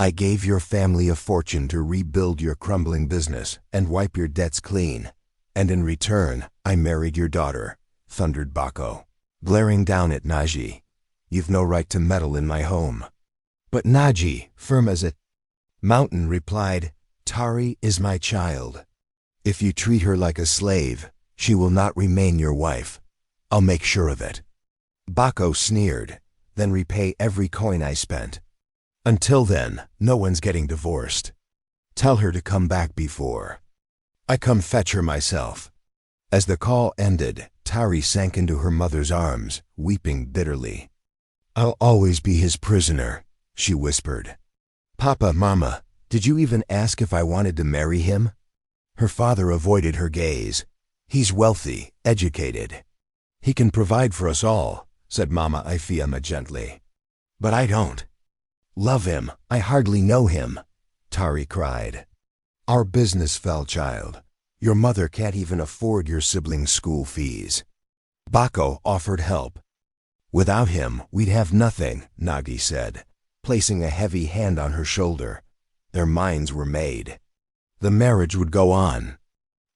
I gave your family a fortune to rebuild your crumbling business and wipe your debts clean. And in return, I married your daughter, thundered Bako, glaring down at Naji. You've no right to meddle in my home. But Naji, firm as a mountain, replied, Tari is my child. If you treat her like a slave, she will not remain your wife. I'll make sure of it. Bako sneered, then repay every coin I spent. Until then, no one's getting divorced. Tell her to come back before I come fetch her myself. As the call ended, Tari sank into her mother's arms, weeping bitterly. I'll always be his prisoner, she whispered. Papa, Mama, did you even ask if I wanted to marry him? Her father avoided her gaze. He's wealthy, educated. He can provide for us all, said Mama Ifeoma gently. But I don't love him. I hardly know him, Tari cried. Our business fell, child. Your mother can't even afford your siblings' school fees. Bako offered help. Without him, we'd have nothing, Nagi said, placing a heavy hand on her shoulder. Their minds were made. The marriage would go on.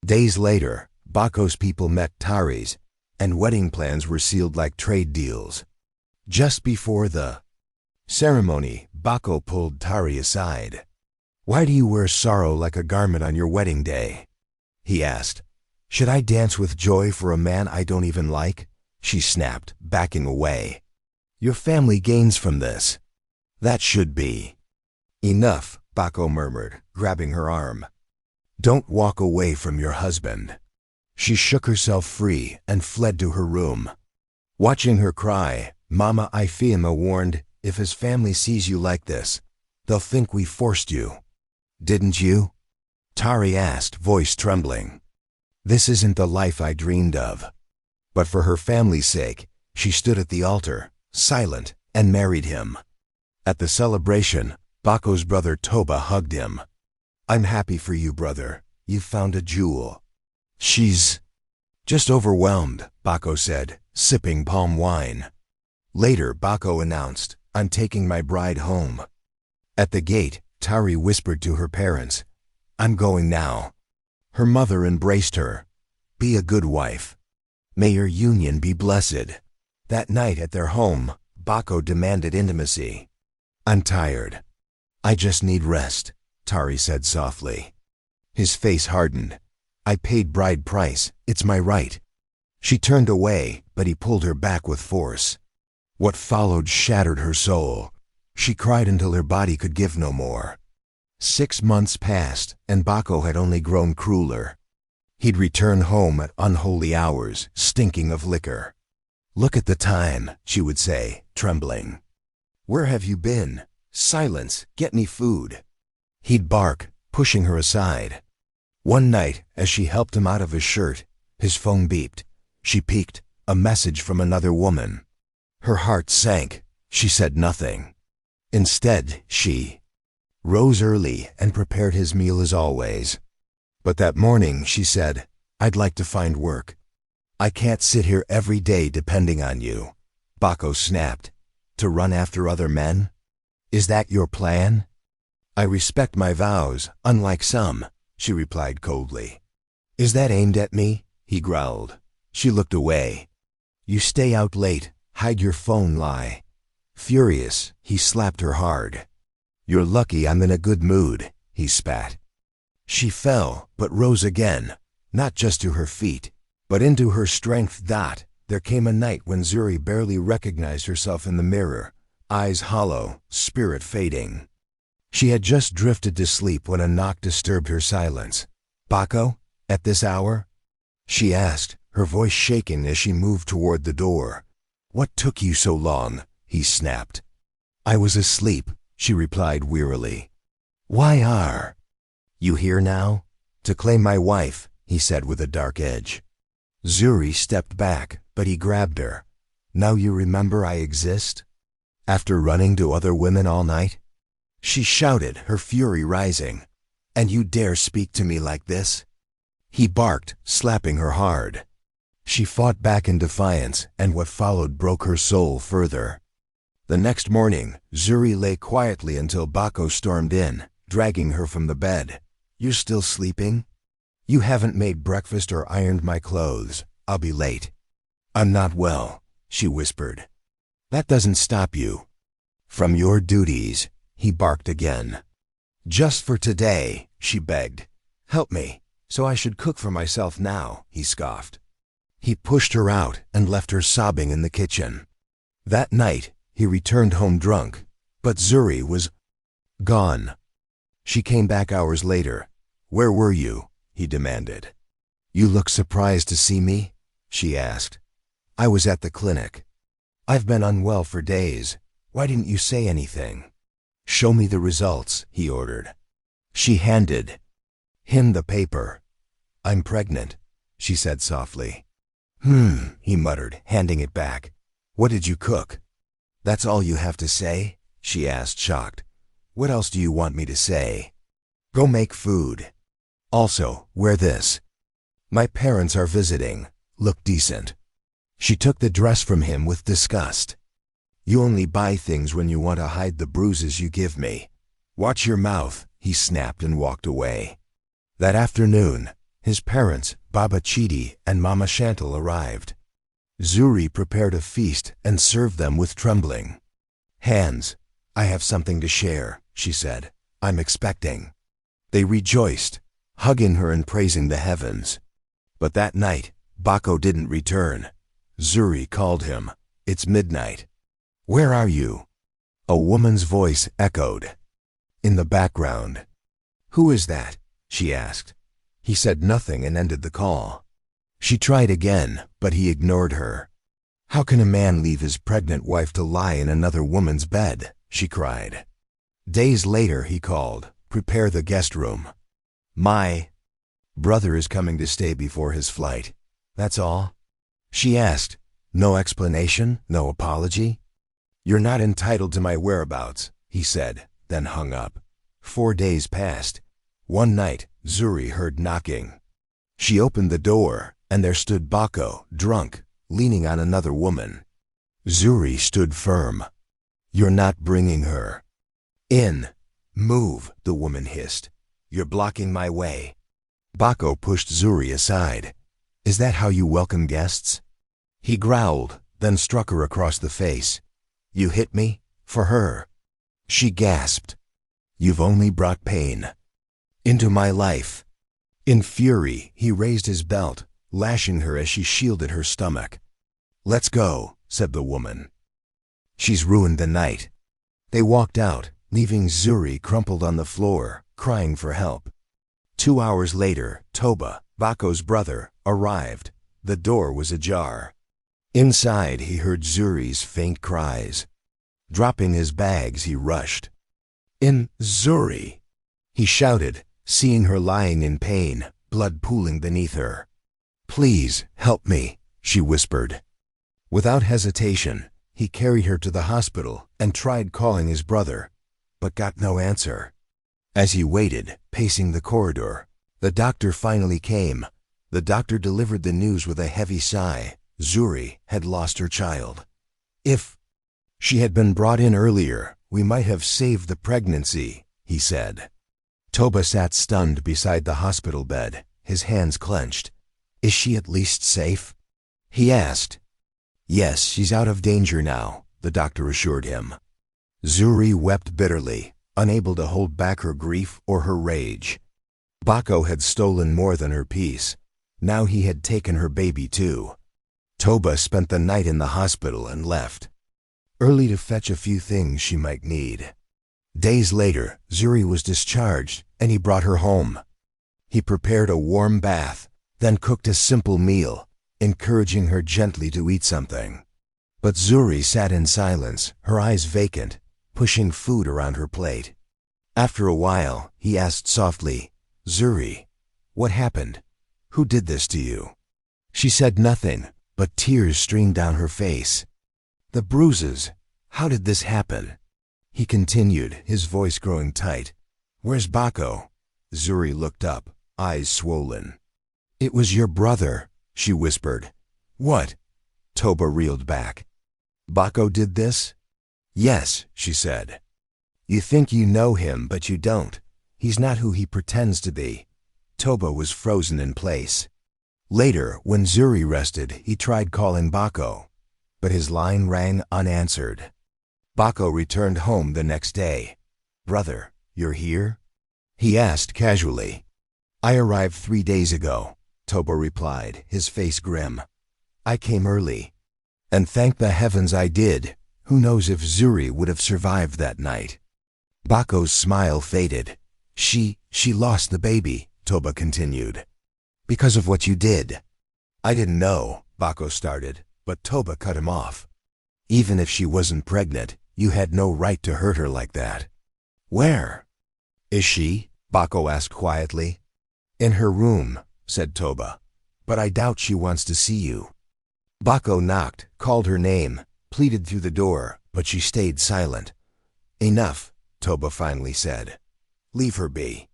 Days later, Bako's people met Tari's, and wedding plans were sealed like trade deals. Just before the ceremony, Bako pulled Tari aside. Why do you wear sorrow like a garment on your wedding day? He asked. Should I dance with joy for a man I don't even like? She snapped, backing away. Your family gains from this. That should be enough, Bako murmured, grabbing her arm. Don't walk away from your husband. She shook herself free and fled to her room. Watching her cry, Mama Ifeoma warned, if his family sees you like this, they'll think we forced you. Didn't you? Tari asked, voice trembling. This isn't the life I dreamed of. But for her family's sake, she stood at the altar, silent, and married him. At the celebration, Bako's brother Toba hugged him. I'm happy for you, brother. You've found a jewel. She's just overwhelmed, Bako said, sipping palm wine. Later, Bako announced, I'm taking my bride home. At the gate, Tari whispered to her parents, I'm going now. Her mother embraced her. Be a good wife. May your union be blessed. That night at their home, Bako demanded intimacy. I'm tired. I just need rest, Tari said softly. His face hardened. I paid bride price. It's my right. She turned away, but he pulled her back with force. What followed shattered her soul. She cried until her body could give no more. 6 months passed, and Bako had only grown crueler. He'd return home at unholy hours, stinking of liquor. Look at the time, she would say, trembling. Where have you been? Silence, get me food. He'd bark, pushing her aside. One night, as she helped him out of his shirt, his phone beeped. She peeked, a message from another woman. Her heart sank. She said nothing. Instead, she rose early and prepared his meal as always. But that morning, she said, I'd like to find work. I can't sit here every day depending on you. Bako snapped. To run after other men? Is that your plan? I respect my vows, unlike some, she replied coldly. Is that aimed at me? He growled. She looked away. You stay out late, hide your phone lie. Furious, he slapped her hard. You're lucky I'm in a good mood, he spat. She fell, but rose again, not just to her feet, but into her strength. There came a night when Zuri barely recognized herself in the mirror, eyes hollow, spirit fading. She had just drifted to sleep when a knock disturbed her silence. Bako, at this hour? She asked, her voice shaken as she moved toward the door. What took you so long? He snapped. I was asleep, she replied wearily. Why are you here now? To claim my wife, he said with a dark edge. Zuri stepped back, but he grabbed her. Now you remember I exist? After running to other women all night? She shouted, her fury rising. And you dare speak to me like this? He barked, slapping her hard. She fought back in defiance, and what followed broke her soul further. The next morning, Zuri lay quietly until Bako stormed in, dragging her from the bed. "You're still sleeping? You haven't made breakfast or ironed my clothes. I'll be late." "I'm not well," she whispered. "That doesn't stop you from your duties," he barked again. "Just for today," she begged. "Help me, so I should cook for myself now," he scoffed. He pushed her out and left her sobbing in the kitchen. That night, he returned home drunk, but Zuri was gone. She came back hours later. "Where were you?" he demanded. "You look surprised to see me?" she asked. "I was at the clinic. I've been unwell for days. Why didn't you say anything?" "Show me the results," he ordered. She handed him the paper. "I'm pregnant," she said softly. He muttered, handing it back. "What did you cook?" "That's all you have to say?" she asked, shocked. "What else do you want me to say?" "Go make food. Also, wear this. My parents are visiting. Look decent." She took the dress from him with disgust. "You only buy things when you want to hide the bruises you give me. Watch your mouth," he snapped and walked away. That afternoon, his parents, Baba Chidi and Mama Chantal, arrived. Zuri prepared a feast and served them with trembling hands. "I have something to share," she said. "I'm expecting." They rejoiced, hugging her and praising the heavens. But that night, Bako didn't return. Zuri called him. "It's midnight. Where are you?" A woman's voice echoed in the background. "Who is that?" she asked. He said nothing and ended the call. She tried again, but he ignored her. "How can a man leave his pregnant wife to lie in another woman's bed?" she cried. Days later he called. "Prepare the guest room. My brother is coming to stay before his flight. That's all?" She asked. "No explanation? No apology?" "You're not entitled to my whereabouts," he said, then hung up. 4 days passed. One night, Zuri heard knocking. She opened the door, and there stood Bako, drunk, leaning on another woman. Zuri stood firm. "You're not bringing her in." "Move," the woman hissed. "You're blocking my way." Bako pushed Zuri aside. "Is that how you welcome guests?" He growled, then struck her across the face. "You hit me? For her?" She gasped. "You've only brought pain into my life." In fury, he raised his belt, lashing her as she shielded her stomach. "Let's go," said the woman. "She's ruined the night." They walked out, leaving Zuri crumpled on the floor, crying for help. 2 hours later, Toba, Bako's brother, arrived. The door was ajar. Inside, he heard Zuri's faint cries. Dropping his bags, he rushed. "In, Zuri!" he shouted, seeing her lying in pain, blood pooling beneath her. "Please, help me," she whispered. Without hesitation, he carried her to the hospital and tried calling his brother, but got no answer. As he waited, pacing the corridor, the doctor finally came. The doctor delivered the news with a heavy sigh. Zuri had lost her child. "If she had been brought in earlier, we might have saved the pregnancy," he said. Toba sat stunned beside the hospital bed, his hands clenched. "Is she at least safe?" he asked. "Yes, she's out of danger now," the doctor assured him. Zuri wept bitterly, unable to hold back her grief or her rage. Bako had stolen more than her peace. Now he had taken her baby too. Toba spent the night in the hospital and left early to fetch a few things she might need. Days later, Zuri was discharged, and he brought her home. He prepared a warm bath, then cooked a simple meal, encouraging her gently to eat something. But Zuri sat in silence, her eyes vacant, pushing food around her plate. After a while, he asked softly, "Zuri, what happened? Who did this to you?" She said nothing, but tears streamed down her face. "The bruises. How did this happen?" He continued, his voice growing tight. "Where's Bako?" Zuri looked up, eyes swollen. "It was your brother," she whispered. "What?" Toba reeled back. "Bako did this?" Yes, she said. You think you know him, but you don't. He's not who he pretends to be. Toba was frozen in place. Later, when Zuri rested, he tried calling Bako, but his line rang unanswered. Bako returned home the next day. Brother, you're here? He asked casually. I arrived 3 days ago, Toba replied, his face grim. I came early. And thank the heavens I did. Who knows if Zuri would have survived that night. Bako's smile faded. She lost the baby, Toba continued. Because of what you did. I didn't know, Bako started, but Toba cut him off. Even if she wasn't pregnant, you had no right to hurt her like that. Where? Is she? Bako asked quietly. In her room, said Toba, but I doubt she wants to see you. Bako knocked, called her name, pleaded through the door, but she stayed silent. Enough, Toba finally said. Leave her be.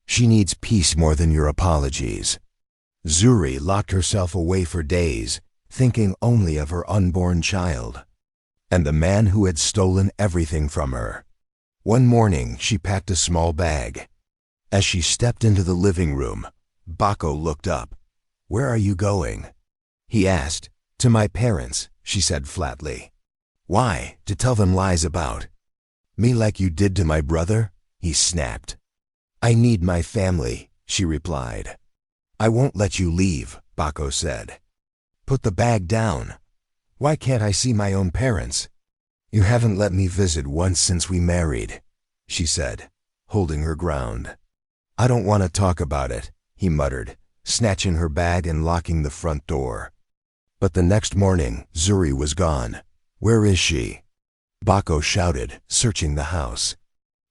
She needs peace more than your apologies. Zuri locked herself away for days, thinking only of her unborn child, and the man who had stolen everything from her. One morning, she packed a small bag. As she stepped into the living room, Bako looked up. Where are you going? He asked. To my parents, she said flatly. Why? To tell them lies about me like you did to my brother? He snapped. I need my family, she replied. I won't let you leave, Bako said. Put the bag down. Why can't I see my own parents? You haven't let me visit once since we married, she said, holding her ground. I don't want to talk about it, he muttered, snatching her bag and locking the front door. But the next morning, Zuri was gone. Where is she? Bako shouted, searching the house.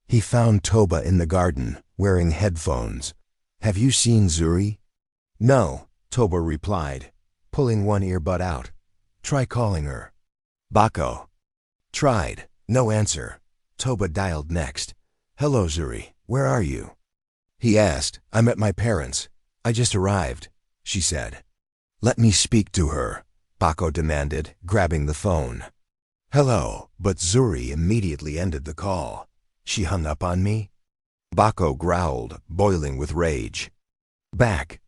He found Toba in the garden, wearing headphones. Have you seen Zuri? No, Toba replied, pulling one earbud out. Try calling her. Bako tried. No answer. Toba dialed next. Hello, Zuri. Where are you? He asked. I'm at my parents'. I just arrived, she said. Let me speak to her, Bako demanded, grabbing the phone. Hello, but Zuri immediately ended the call. She hung up on me? Bako growled, boiling with rage. Back.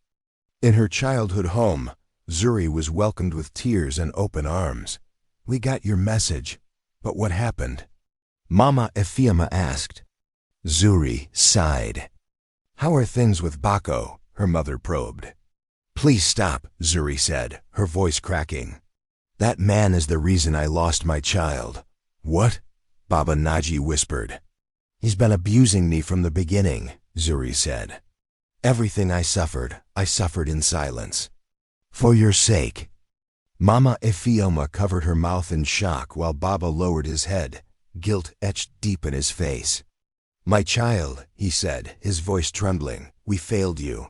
In her childhood home, Zuri was welcomed with tears and open arms. We got your message, but what happened? Mama Effiama asked. Zuri sighed. How are things with Bako? Her mother probed. Please stop, Zuri said, her voice cracking. That man is the reason I lost my child. What? Baba Naji whispered. He's been abusing me from the beginning, Zuri said. Everything I suffered in silence. For your sake. Mama Effioma covered her mouth in shock while Baba lowered his head, guilt etched deep in his face. My child, he said, his voice trembling, we failed you.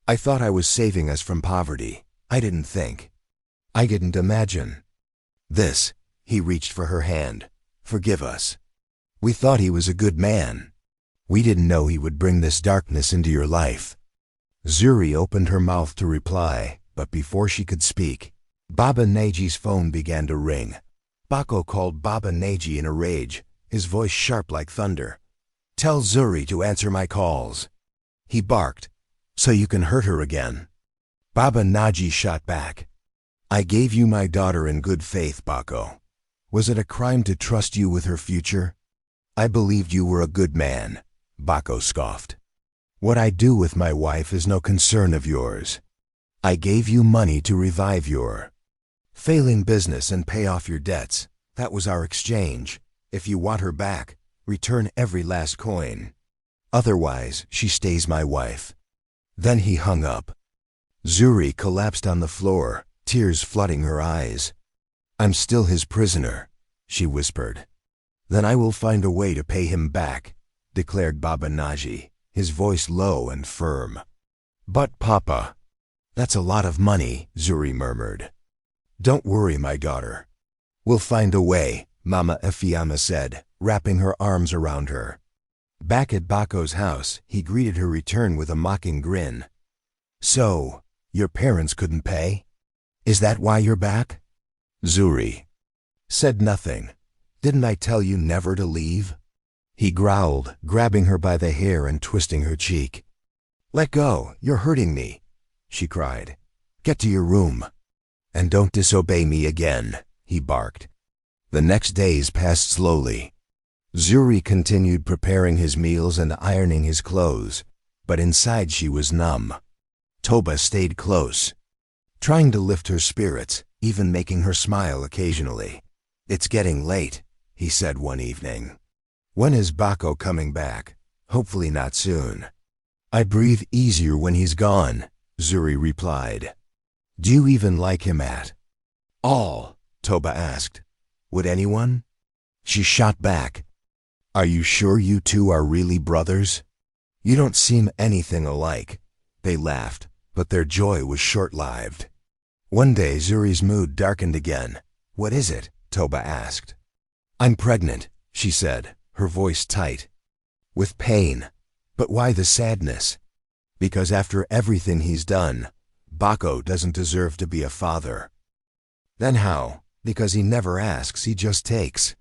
I thought I was saving us from poverty. I didn't think. I didn't imagine. This, he reached for her hand. Forgive us. We thought he was a good man. We didn't know he would bring this darkness into your life. Zuri opened her mouth to reply, but before she could speak, Baba Naji's phone began to ring. Bako called Baba Naji in a rage, his voice sharp like thunder. Tell Zuri to answer my calls. He barked. So you can hurt her again. Baba Naji shot back. I gave you my daughter in good faith, Bako. Was it a crime to trust you with her future? I believed you were a good man, Bako scoffed. What I do with my wife is no concern of yours. I gave you money to revive your failing business and pay off your debts. That was our exchange. If you want her back, return every last coin. Otherwise, she stays my wife. Then he hung up. Zuri collapsed on the floor, tears flooding her eyes. I'm still his prisoner, she whispered. Then I will find a way to pay him back, declared Baba Naji, his voice low and firm. But Papa, that's a lot of money, Zuri murmured. Don't worry, my daughter. We'll find a way, Mama Effiama said, wrapping her arms around her. Back at Bako's house, he greeted her return with a mocking grin. So, your parents couldn't pay? Is that why you're back? Zuri said nothing. Didn't I tell you never to leave? He growled, grabbing her by the hair and twisting her cheek. Let go, you're hurting me, she cried. Get to your room. And don't disobey me again, he barked. The next days passed slowly. Zuri continued preparing his meals and ironing his clothes, but inside she was numb. Toba stayed close, trying to lift her spirits, even making her smile occasionally. It's getting late, he said one evening. When is Bako coming back? Hopefully not soon. I breathe easier when he's gone, Zuri replied. Do you even like him at all? Toba asked. Would anyone? She shot back. Are you sure you two are really brothers? You don't seem anything alike. They laughed, but their joy was short-lived. One day Zuri's mood darkened again. What is it? Toba asked. I'm pregnant, she said, her voice tight. With pain. But why the sadness? Because after everything he's done, Bako doesn't deserve to be a father. Then how? Because he never asks, he just takes.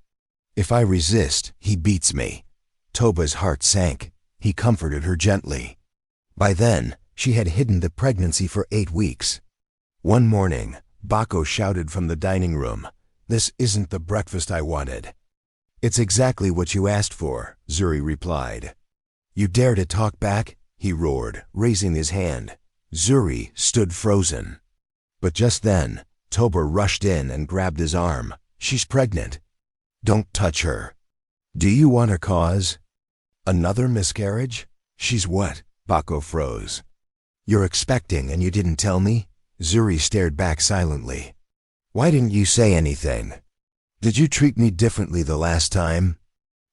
If I resist, he beats me. Toba's heart sank. He comforted her gently. By then, she had hidden the pregnancy for 8 weeks. One morning, Bako shouted from the dining room, This isn't the breakfast I wanted. It's exactly what you asked for, Zuri replied. You dare to talk back? He roared, raising his hand. Zuri stood frozen. But just then, Toba rushed in and grabbed his arm. She's pregnant. Don't touch her. Do you want a cause? Another miscarriage? She's what? Bako froze. You're expecting and you didn't tell me? Zuri stared back silently. Why didn't you say anything? Did you treat me differently the last time?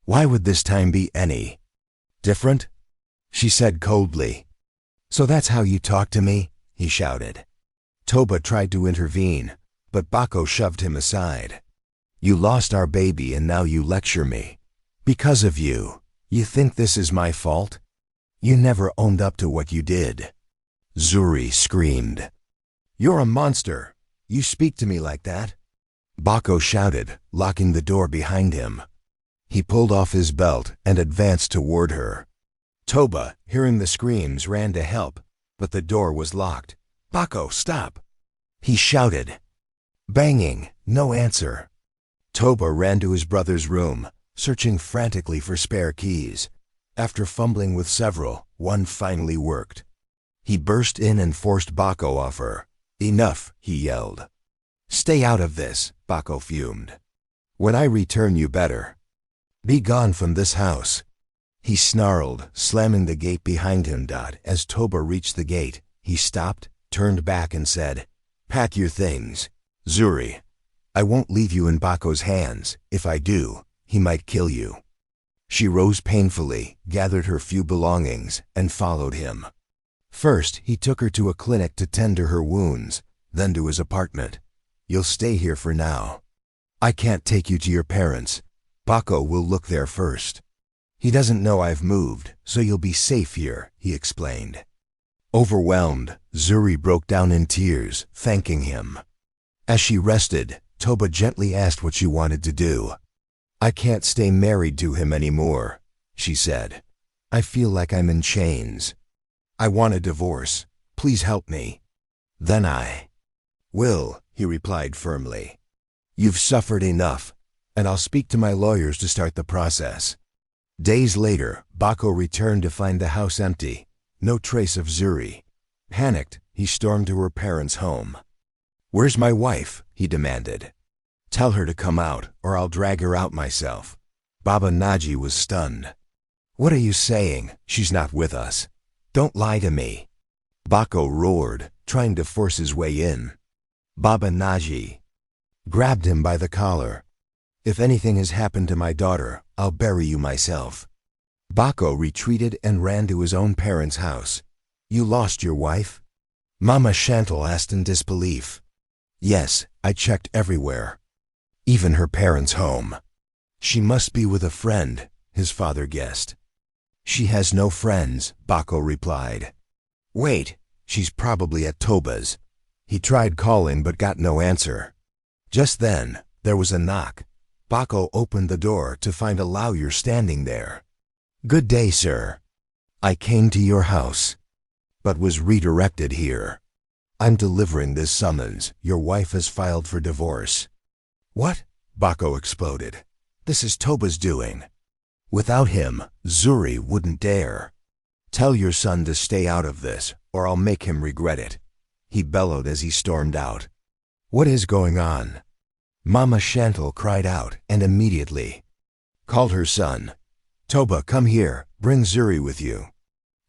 Why would this time be any different? She said coldly. So that's how you talk to me? He shouted. Toba tried to intervene, but Bako shoved him aside. You lost our baby and now you lecture me. Because of you. You think this is my fault? You never owned up to what you did. Zuri screamed. You're a monster. You speak to me like that? Bako shouted, locking the door behind him. He pulled off his belt and advanced toward her. Toba, hearing the screams, ran to help, but the door was locked. Bako, stop! He shouted. Banging, no answer. Toba ran to his brother's room, searching frantically for spare keys. After fumbling with several, one finally worked. He burst in and forced Bako off her. Enough, he yelled. Stay out of this, Bako fumed. When I return you better be gone from this house. He snarled, slamming the gate behind him. As Toba reached the gate, he stopped, turned back and said, Pack your things. Zuri, I won't leave you in Bako's hands. If I do, he might kill you. She rose painfully, gathered her few belongings, and followed him. First, he took her to a clinic to tend to her wounds, then to his apartment. You'll stay here for now. I can't take you to your parents. Bako will look there first. He doesn't know I've moved, so you'll be safe here, he explained. Overwhelmed, Zuri broke down in tears, thanking him. As she rested, Toba gently asked what she wanted to do. I can't stay married to him anymore, she said. I feel like I'm in chains. I want a divorce. Please help me. Then I will, he replied firmly. You've suffered enough, and I'll speak to my lawyers to start the process. Days later, Bako returned to find the house empty. No trace of Zuri. Panicked, he stormed to her parents' home. Where's my wife? He demanded. Tell her to come out, or I'll drag her out myself. Baba Naji was stunned. What are you saying? She's not with us. Don't lie to me. Bako roared, trying to force his way in. Baba Naji grabbed him by the collar. If anything has happened to my daughter, I'll bury you myself. Bako retreated and ran to his own parents' house. You lost your wife? Mama Chantal asked in disbelief. Yes, I checked everywhere. Even her parents' home. She must be with a friend, his father guessed. She has no friends, Bako replied. Wait, she's probably at Toba's. He tried calling but got no answer. Just then, there was a knock. Bako opened the door to find a lawyer standing there. "Good day, sir. I came to your house, but was redirected here. I'm delivering this summons. Your wife has filed for divorce." "What?" Bako exploded. "This is Toba's doing. Without him, Zuri wouldn't dare. Tell your son to stay out of this, or I'll make him regret it," he bellowed as he stormed out. "What is going on?" Mama Chantal cried out and immediately called her son. "Toba, come here. Bring Zuri with you.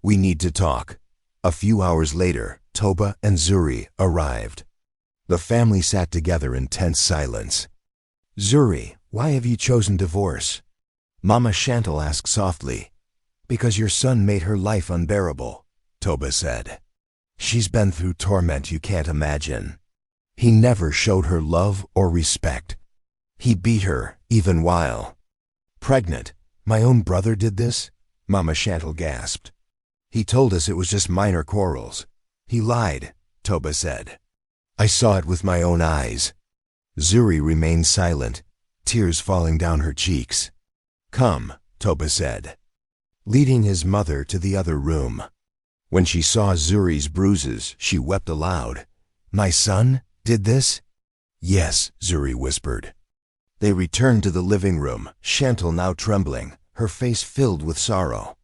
We need to talk." A few hours later, Toba and Zuri arrived. The family sat together in tense silence. "Zuri, why have you chosen divorce?" Mama Chantal asked softly. "Because your son made her life unbearable," Toba said. "She's been through torment you can't imagine. He never showed her love or respect. He beat her, even while pregnant." "My own brother did this?" Mama Chantal gasped. "He told us it was just minor quarrels." "He lied," Toba said. "I saw it with my own eyes." Zuri remained silent, tears falling down her cheeks. "Come," Toba said, leading his mother to the other room. When she saw Zuri's bruises, she wept aloud. "My son did this?" "Yes," Zuri whispered. They returned to the living room, Chantal now trembling, her face filled with sorrow.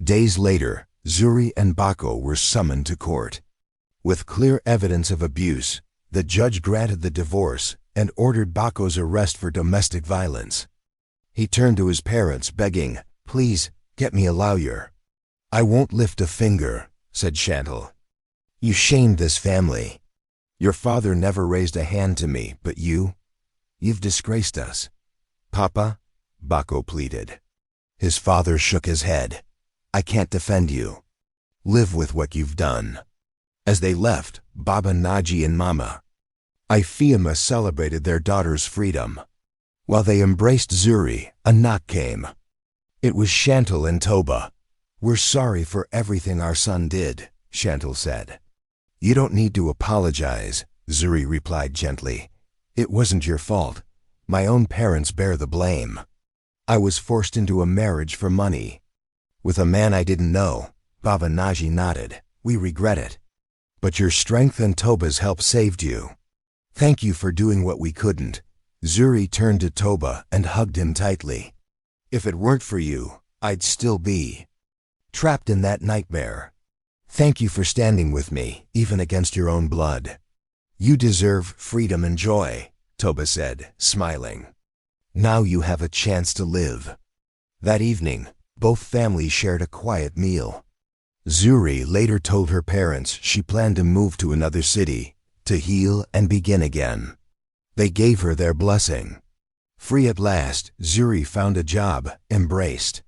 Days later, Zuri and Bako were summoned to court. With clear evidence of abuse, the judge granted the divorce and ordered Bako's arrest for domestic violence. He turned to his parents, begging, "Please, get me a lawyer." "I won't lift a finger," said Chantal. "You shamed this family. Your father never raised a hand to me, but you've disgraced us." "Papa," Bako pleaded. His father shook his head. "I can't defend you. Live with what you've done." As they left, Baba Naji and Mama Ifeoma celebrated their daughter's freedom. While they embraced Zuri, a knock came. It was Chantal and Toba. "We're sorry for everything our son did," Chantal said. "You don't need to apologize," Zuri replied gently. "It wasn't your fault. My own parents bear the blame. I was forced into a marriage for money. With a man I didn't know." Baba Naji nodded. "We regret it. But your strength and Toba's help saved you. Thank you for doing what we couldn't." Zuri turned to Toba and hugged him tightly. "If it weren't for you, I'd still be trapped in that nightmare. Thank you for standing with me, even against your own blood." "You deserve freedom and joy," Toba said, smiling. "Now you have a chance to live." That evening, both families shared a quiet meal. Zuri later told her parents she planned to move to another city, to heal and begin again. They gave her their blessing. Free at last, Zuri found a job, embraced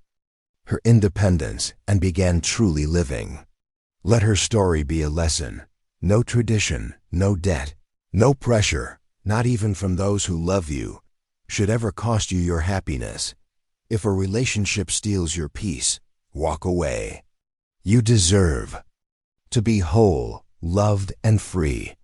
her independence, and began truly living. Let her story be a lesson. No tradition, no debt, no pressure, not even from those who love you, should ever cost you your happiness. If a relationship steals your peace, walk away. You deserve to be whole, loved, and free.